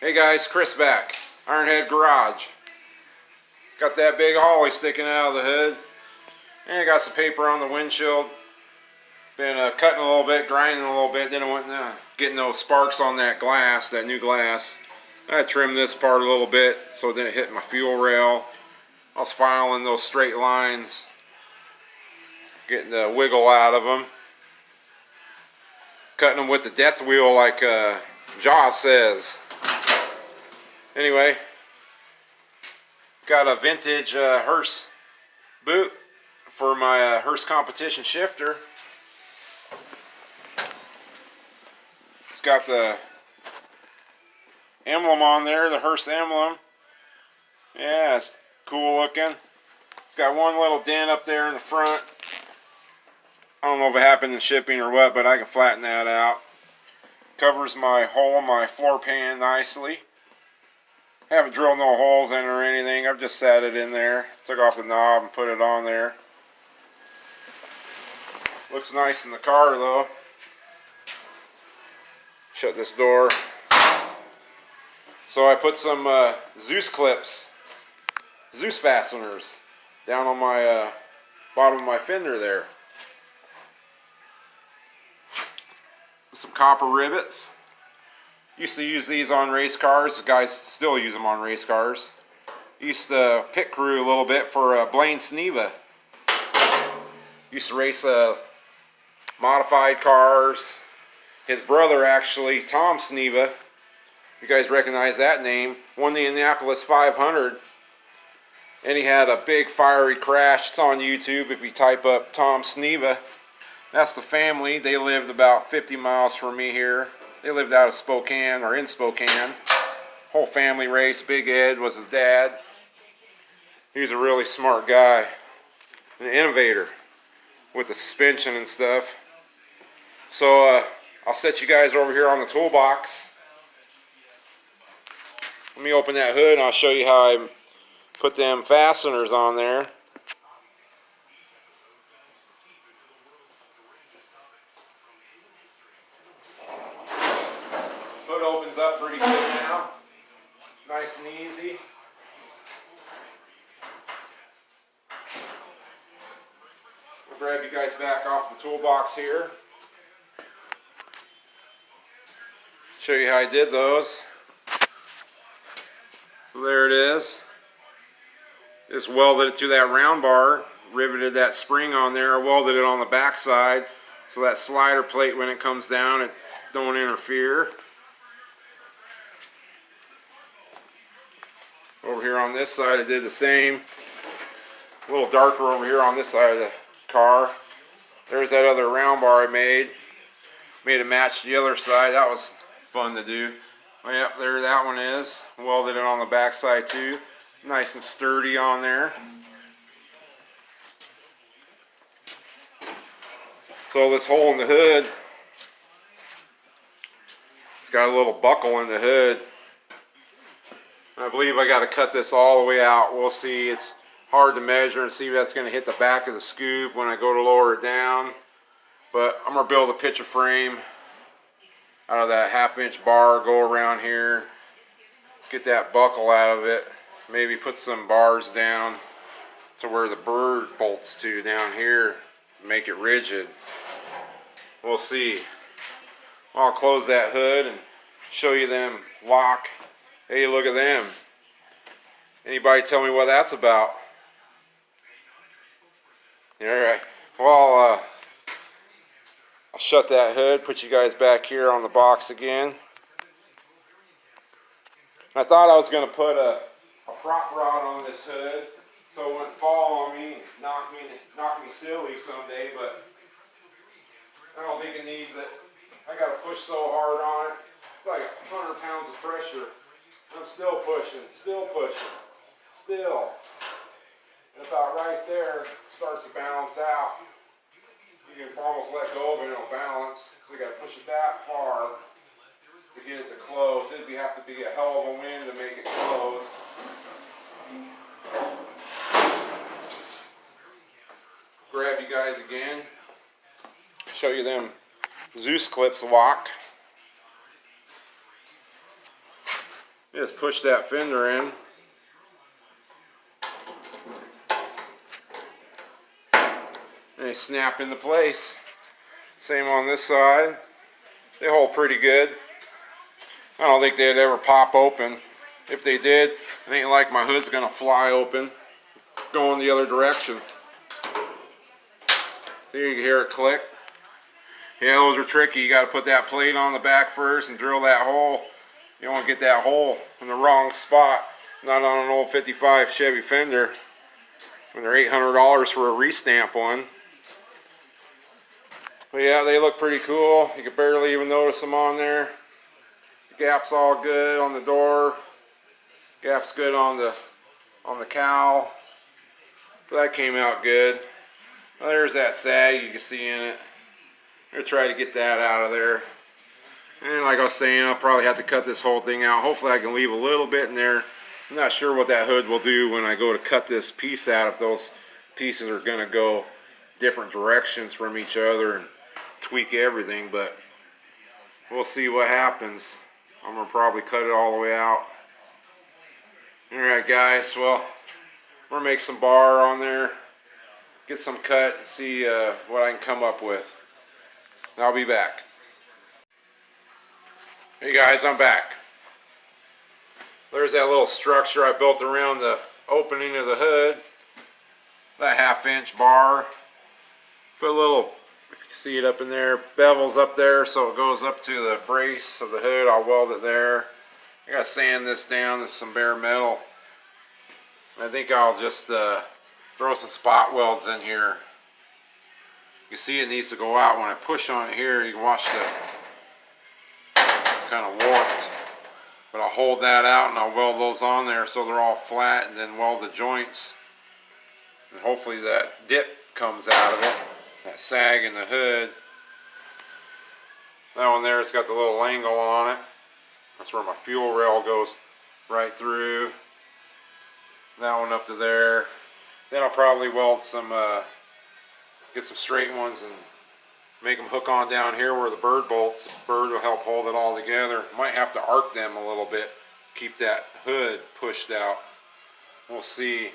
Hey guys, Chris back. Ironhead Garage. Got that big Holly sticking out of the hood. And I got some paper on the windshield. Been cutting a little bit, grinding a little bit. Then I went getting those sparks on that glass, that new glass. I trimmed this part a little bit so it didn't hit my fuel rail. I was filing those straight lines, getting the wiggle out of them. Cutting them with the death wheel like Jaws says. Anyway, got a vintage hearse boot for my hearse competition shifter. It's got the emblem on there, the hearse emblem. Yeah, it's cool looking. It's got one little dent up there in the front. I don't know if it happened in shipping or what, but I can flatten that out. Covers my hole in my floor pan nicely. Haven't drilled no holes in it or anything. I've just sat it in there. Took off the knob and put it on there. Looks nice in the car though. Shut this door. So I put some Zeus clips, Zeus fasteners down on my bottom of my fender there. Some copper rivets. Used to use these on race cars. The guys still use them on race cars. Used to pit crew a little bit for Blaine Sneva. Used to race modified cars. His brother actually, Tom Sneva, you guys recognize that name, won the Indianapolis 500. And he had a big fiery crash. It's on YouTube if you type up Tom Sneva. That's the family. They lived about 50 miles from me here. They lived out of Spokane, or in Spokane. Whole family race. Big Ed was his dad. He was a really smart guy. An innovator with the suspension and stuff. So I'll set you guys over here on the toolbox. Let me open that hood and I'll show you how I put them fasteners on there. Hood opens up pretty good now. Nice and easy. We'll grab you guys back off the toolbox here. Show you how I did those. So there it is. Just welded it to that round bar, riveted that spring on there, welded it on the back side so that slider plate, when it comes down, it don't interfere. Over here on this side I did the same. A little darker over here on this side of the car. There's that other round bar I made. Made it match the other side. That was fun to do. Oh, yep, there that one is. Welded it on the back side too. Nice and sturdy on there. So this hole in the hood, it's got a little buckle in the hood. I believe I got to cut this all the way out. We'll see. It's hard to measure and see if that's going to hit the back of the scoop when I go to lower it down. But I'm going to build a picture frame out of that 1/2-inch bar, go around here, get that buckle out of it, maybe put some bars down to where the bird bolts to down here, make it rigid. We'll see. I'll close that hood and show you them lock. Hey, look at them. Anybody tell me what that's about? Alright, well, I'll shut that hood, put you guys back here on the box again. I thought I was going to put a prop rod on this hood so it wouldn't fall on me and knock me silly someday, but I don't think it needs it. I got to push so hard on it. It's like 100 pounds of pressure. I'm still pushing, still. And about right there, it starts to balance out. You can almost let go of it and it'll balance. So you got to push it that far to get it to close. It'd have to be a hell of a wind to make it close. Grab you guys again. Show you them Zeus clips lock. Just push that fender in. And they snap into place. Same on this side. They hold pretty good. I don't think they'd ever pop open. If they did, it ain't like my hood's gonna fly open, going the other direction. See, you can hear it click. Yeah, those are tricky. You got to put that plate on the back first and drill that hole. You don't want to get that hole in the wrong spot. Not on an old 55 Chevy Fender when they're $800 for a restamp one. But yeah, they look pretty cool. You can barely even notice them on there. The gap's all good on the door. Gap's good on the cowl. So that came out good. Well, there's that sag you can see in it. I'm going to try to get that out of there. And like I was saying, I'll probably have to cut this whole thing out. Hopefully I can leave a little bit in there. I'm not sure what that hood will do when I go to cut this piece out, if those pieces are going to go different directions from each other and tweak everything, but we'll see what happens. I'm going to probably cut it all the way out. Alright guys, well, I'm going to make some bar on there, get some cut, and see what I can come up with. And I'll be back. Hey guys, I'm back. There's that little structure I built around the opening of the hood. That 1/2-inch bar. Put a little, you can see it up in there, bevels up there so it goes up to the brace of the hood. I'll weld it there. I gotta sand this down to some bare metal. I think I'll just throw some spot welds in here. You can see it needs to go out. When I push on it here, you can watch the kind of warped. But I'll hold that out and I'll weld those on there so they're all flat, and then weld the joints. And hopefully that dip comes out of it, that sag in the hood. That one there, it's got the little angle on it. That's where my fuel rail goes right through. That one up to there. Then I'll probably weld some, get some straight ones and make them hook on down here where the bird bolts. The bird will help hold it all together. Might have to arc them a little bit, keep that hood pushed out. We'll see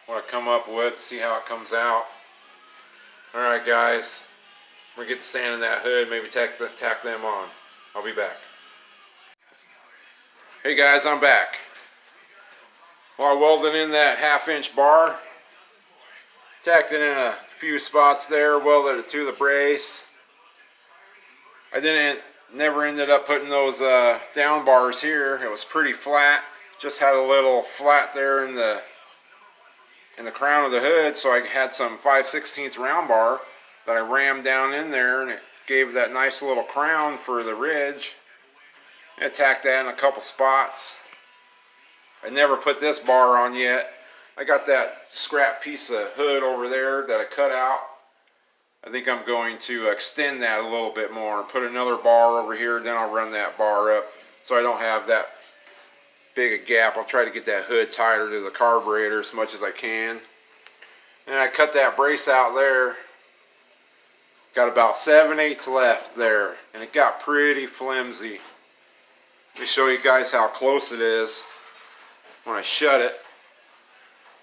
what I come up with, see how it comes out. Alright guys, I'm going to get to sanding that hood, maybe tack them on. I'll be back. Hey guys, I'm back. Well, I welded in that 1/2-inch bar. Tacked it in a few spots there, welded it to the brace. I never ended up putting those down bars here. It was pretty flat. Just had a little flat there in the crown of the hood, so I had some 5/16 round bar that I rammed down in there, and it gave that nice little crown for the ridge. I tacked that in a couple spots. I never put this bar on yet. I got that scrap piece of hood over there that I cut out. I think I'm going to extend that a little bit more and put another bar over here, then I'll run that bar up so I don't have that big a gap. I'll try to get that hood tighter to the carburetor as much as I can. And I cut that brace out there. Got about 7/8 left there, and it got pretty flimsy. Let me show you guys how close it is when I shut it.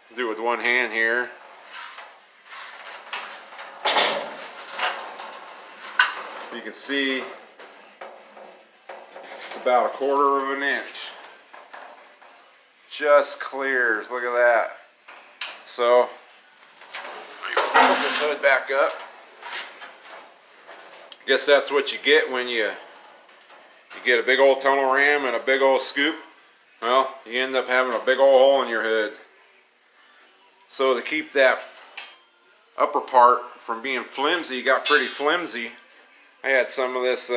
I'll do it with one hand here. You can see it's about 1/4 of an inch. Just clears. Look at that. So put this hood back up. I guess that's what you get when you get a big old tunnel ram and a big old scoop. Well, you end up having a big old hole in your hood. So to keep that upper part from being flimsy, got pretty flimsy, I had some of this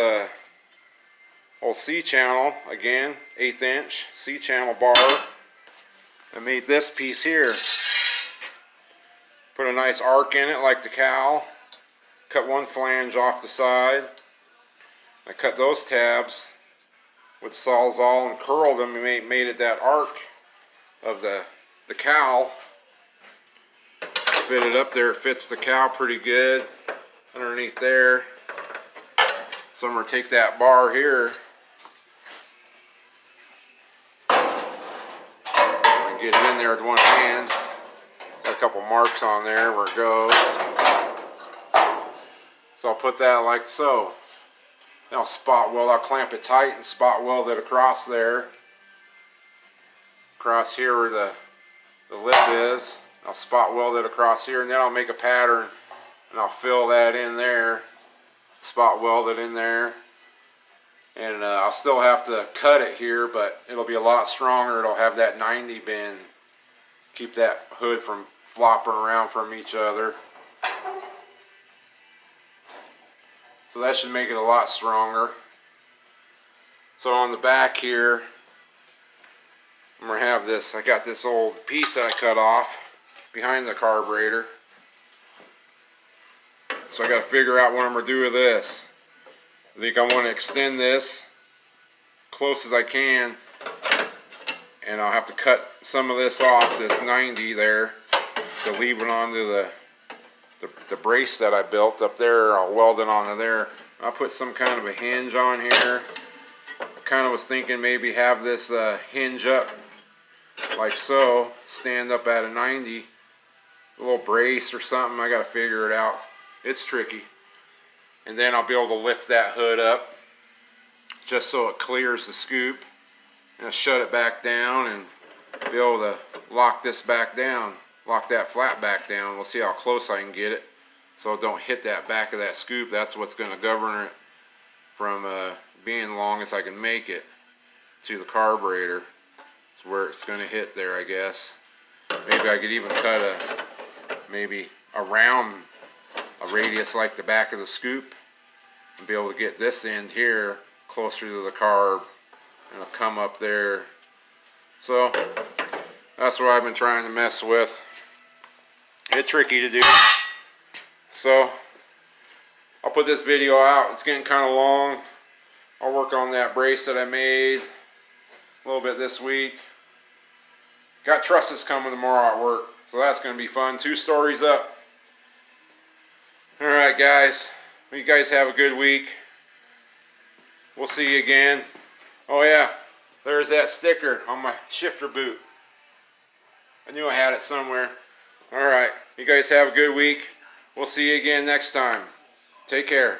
old C-channel, again, 1/8 inch C-channel bar. I made this piece here. Put a nice arc in it like the cowl. Cut one flange off the side. I cut those tabs with the Sawzall and curled them and made it that arc of the cowl. Fit it up there, it fits the cowl pretty good underneath there. So I'm going to take that bar here, get it in there with one hand. Got a couple marks on there where it goes. So I'll put that like so. Then I'll spot weld. I'll clamp it tight and spot weld it across there. Across here where the lip is. I'll spot weld it across here, and then I'll make a pattern and I'll fill that in there. Spot weld it in there. And I'll still have to cut it here, but it'll be a lot stronger. It'll have that 90 bend. Keep that hood from flopping around from each other. So that should make it a lot stronger. So on the back here, I'm going to have this. I got this old piece that I cut off behind the carburetor. So I got to figure out what I'm going to do with this. I think I want to extend this close as I can, and I'll have to cut some of this off, this 90 there, to leave it onto the brace that I built up there. I'll weld it onto there. I'll put some kind of a hinge on here. I kind of was thinking maybe have this hinge up like so, stand up at a 90, a little brace or something. I got to figure it out. It's tricky. And then I'll be able to lift that hood up just so it clears the scoop, and I'll shut it back down and be able to lock this back down, lock that flat back down. We'll see how close I can get it so it don't hit that back of that scoop. That's what's going to govern it from being long as I can make it to the carburetor. It's where it's going to hit there, I guess. Maybe I could even cut maybe around a radius like the back of the scoop and be able to get this end here closer to the carb, and it'll come up there. So that's what I've been trying to mess with. It's tricky to do. So I'll put this video out. It's getting kind of long. I'll work on that brace that I made a little bit this week. Got trusses coming tomorrow at work, so that's going to be fun. 2 stories up. Alright guys, well, you guys have a good week. We'll see you again. Oh yeah, there's that sticker on my shifter boot. I knew I had it somewhere. Alright, you guys have a good week. We'll see you again next time. Take care.